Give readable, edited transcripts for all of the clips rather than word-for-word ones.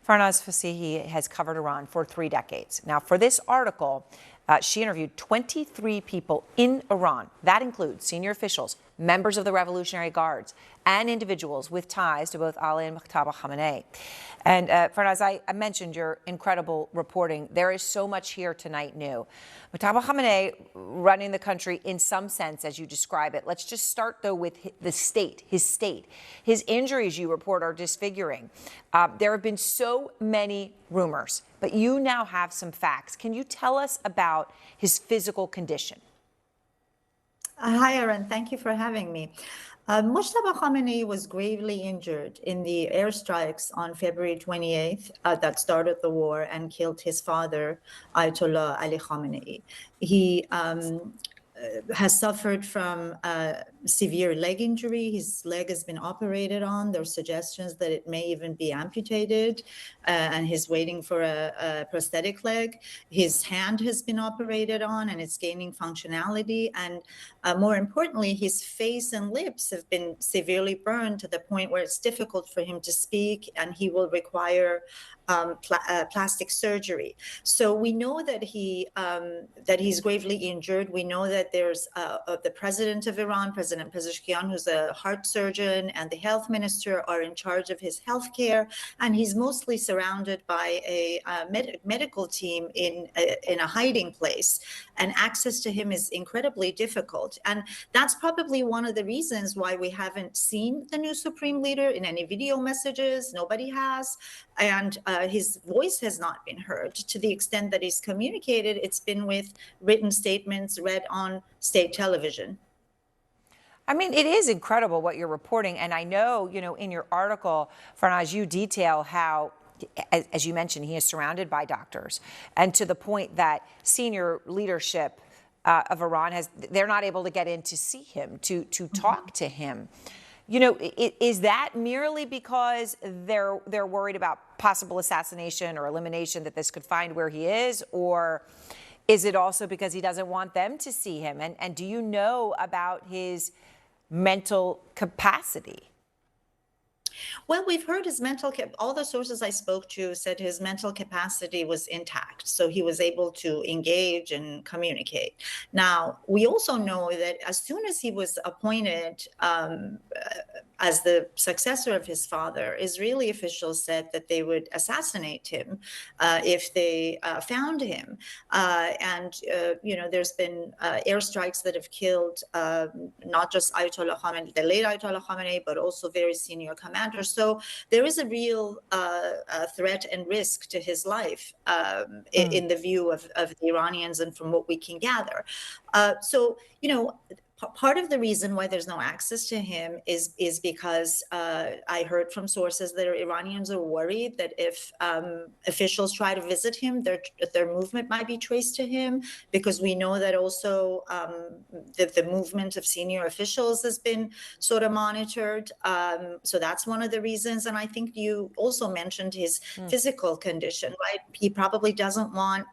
Farnaz Fasihi has covered Iran for 3 decades. Now, for this article, she interviewed 23 people in Iran. That includes senior officials, members of the Revolutionary Guards, and individuals with ties to both Ali and Mujtaba Khamenei. And Farnaz, I mentioned your incredible reporting. There is so much here tonight new. Mujtaba Khamenei running the country in some sense, as you describe it. Let's just start, though, with the state, his state. His injuries, you report, are disfiguring. There have been so many rumors, but you now have some facts. Can you tell us about his physical condition? Hi, Erin. Thank you for having me. Mujtaba Khamenei was gravely injured in the airstrikes on February 28th that started the war and killed his father, Ayatollah Ali Khamenei. He has suffered from severe leg injury. His leg has been operated on. There are suggestions that it may even be amputated, and he's waiting for a prosthetic leg. His hand has been operated on, and it's gaining functionality. And more importantly, his face and lips have been severely burned to the point where it's difficult for him to speak, and he will require plastic surgery. So we know that he's gravely injured. We know that there's the president of Iran, President Pezeshkian, who's a heart surgeon, and the health minister are in charge of his health care. And he's mostly surrounded by a medical team in a hiding place. And access to him is incredibly difficult. And that's probably one of the reasons why we haven't seen the new supreme leader in any video messages. Nobody has. And his voice has not been heard. To the extent that he's communicated, it's been with written statements read on state television. I mean, it is incredible what you're reporting. And I know, in your article, Farnaz, you detail how, as you mentioned, he is surrounded by doctors. And to the point that senior leadership of Iran they're not able to get in to see him, to talk to him. Is that merely because they're worried about possible assassination or elimination, that this could find where he is? Or is it also because he doesn't want them to see him? And do you know about his mental capacity? Well, we've heard his all the sources I spoke to said his mental capacity was intact. So he was able to engage and communicate. Now, we also know that as soon as he was appointed as the successor of his father, Israeli officials said that they would assassinate him if they found him. There's been airstrikes that have killed not just Ayatollah Khamenei, the late Ayatollah Khamenei, but also very senior commanders. So there is a real threat and risk to his life in the view of the Iranians and from what we can gather. Part of the reason why there's no access to him is because I heard from sources that Iranians are worried that if officials try to visit him, their movement might be traced to him, because we know that also the movement of senior officials has been sort of monitored. So that's one of the reasons. And I think you also mentioned his physical condition, right? He probably doesn't want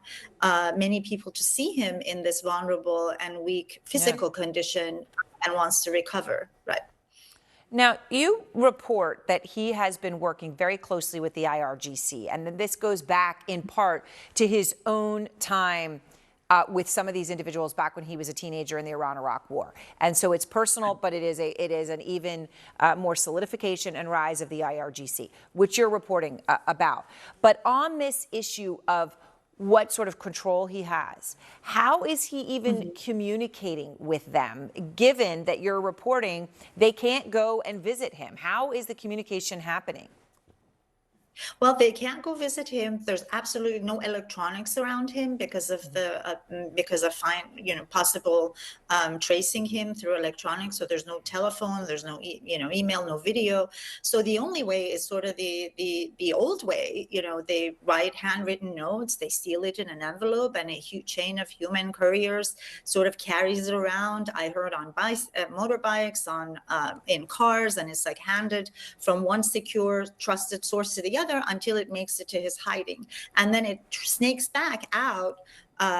many people to see him in this vulnerable and weak physical condition, and wants to recover, right? Now, you report that he has been working very closely with the IRGC, and then this goes back in part to his own time with some of these individuals back when he was a teenager in the Iran-Iraq War. And so it's personal, but it is an even more solidification and rise of the IRGC, which you're reporting about. But on this issue of what sort of control he has, how is he even communicating with them, given that you're reporting they can't go and visit him? How is the communication happening? Well, they can't go visit him. There's absolutely no electronics around him because of possible tracing him through electronics. So there's no telephone, there's no email, no video. So the only way is sort of the old way. They write handwritten notes, they seal it in an envelope, and a huge chain of human couriers sort of carries it around. I heard on motorbikes, in cars, and it's like handed from one secure, trusted source to the other until it makes it to his hiding. And then it snakes back out.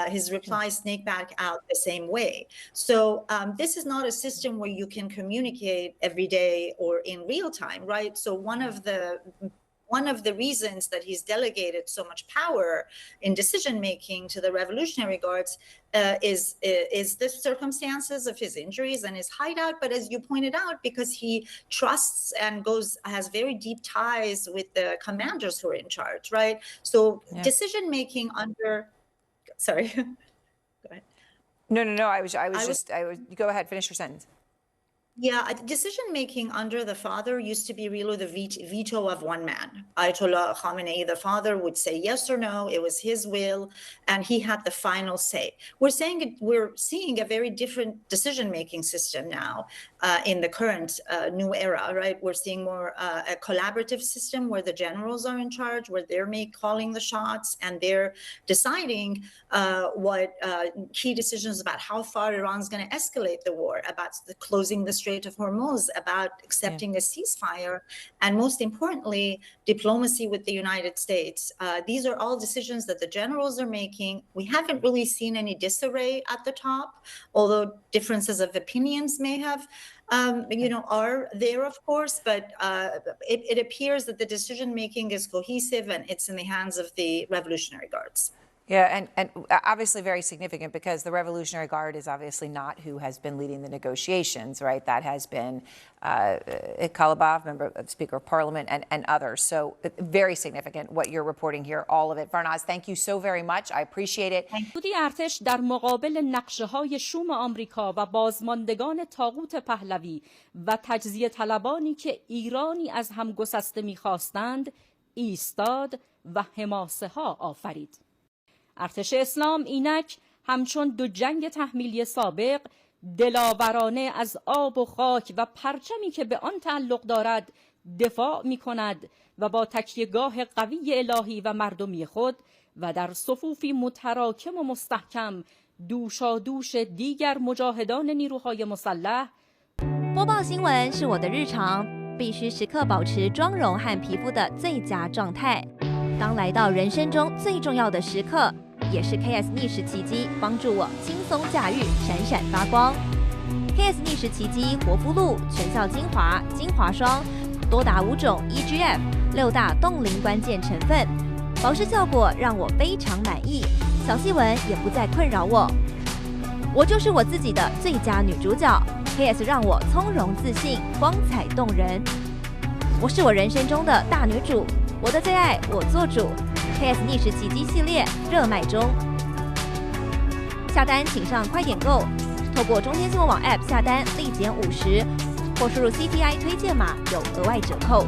His replies snake back out the same way. So this is not a system where you can communicate every day or in real time, right? So one of the one of the reasons that he's delegated so much power in decision making to the Revolutionary Guards is the circumstances of his injuries and his hideout. But as you pointed out, because he trusts and has very deep ties with the commanders who are in charge, right? So decision making under, sorry, go ahead. No. I was go ahead, finish your sentence. Yeah, decision-making under the father used to be really the veto of one man. Ayatollah Khamenei, the father, would say yes or no. It was his will, and he had the final say. We're seeing a very different decision-making system now in the current new era, right? We're seeing more a collaborative system where the generals are in charge, where they're calling the shots, and they're deciding what key decisions about how far Iran's going to escalate the war, about closing the Strait of Hormuz, about accepting a ceasefire, and most importantly, diplomacy with the United States. These are all decisions that the generals are making. We haven't really seen any disarray at the top, although differences of opinions may have, are there, of course, but it appears that the decision-making is cohesive and it's in the hands of the Revolutionary Guards. Yeah, and obviously very significant because the Revolutionary Guard is obviously not who has been leading the negotiations, right? That has been Kalibov, member of Speaker of Parliament, and others. So very significant what you're reporting here, all of it. Farnaz, thank you so very much. I appreciate it. سودی ارتش در مقابل نقشه‌های شوم آمریکا و بازماندگان طاغوت پهلوی و تجزیه طلبانی که ایرانی از هم گسسته می‌خواستند ایستاد و حماسه ها آفرید. ارتش اسلام اینک همچون دو جنگ تحمیلی سابق دلاورانه از آب و خاک و پرچمی که به آن تعلق دارد دفاع می کند و با تکیهگاه قوی الهی و مردمی خود و در صفوفی متراکم و مستحکم دوشادوش دیگر مجاهدان نیروهای مسلح。播报新闻是我的日常，必须时刻保持妆容和皮肤的最佳状态。当来到人生中最重要的时刻，也是 KS 逆时奇迹帮助我轻松驾驭，闪闪发光。KS 逆时奇迹活肤露全效精华、精华霜，多达5种 EGF 6大冻龄关键成分，保湿效果让我非常满意，小细纹也不再困扰我。我就是我自己的最佳女主角 ，KS 让我从容自信，光彩动人。我是我人生中的大女主，我的最爱我做主。KS 逆时奇迹系列热卖中，下单请上快点购，透过中天新闻网 App 下单立减50，或输入 CTI 推荐码有额外折扣。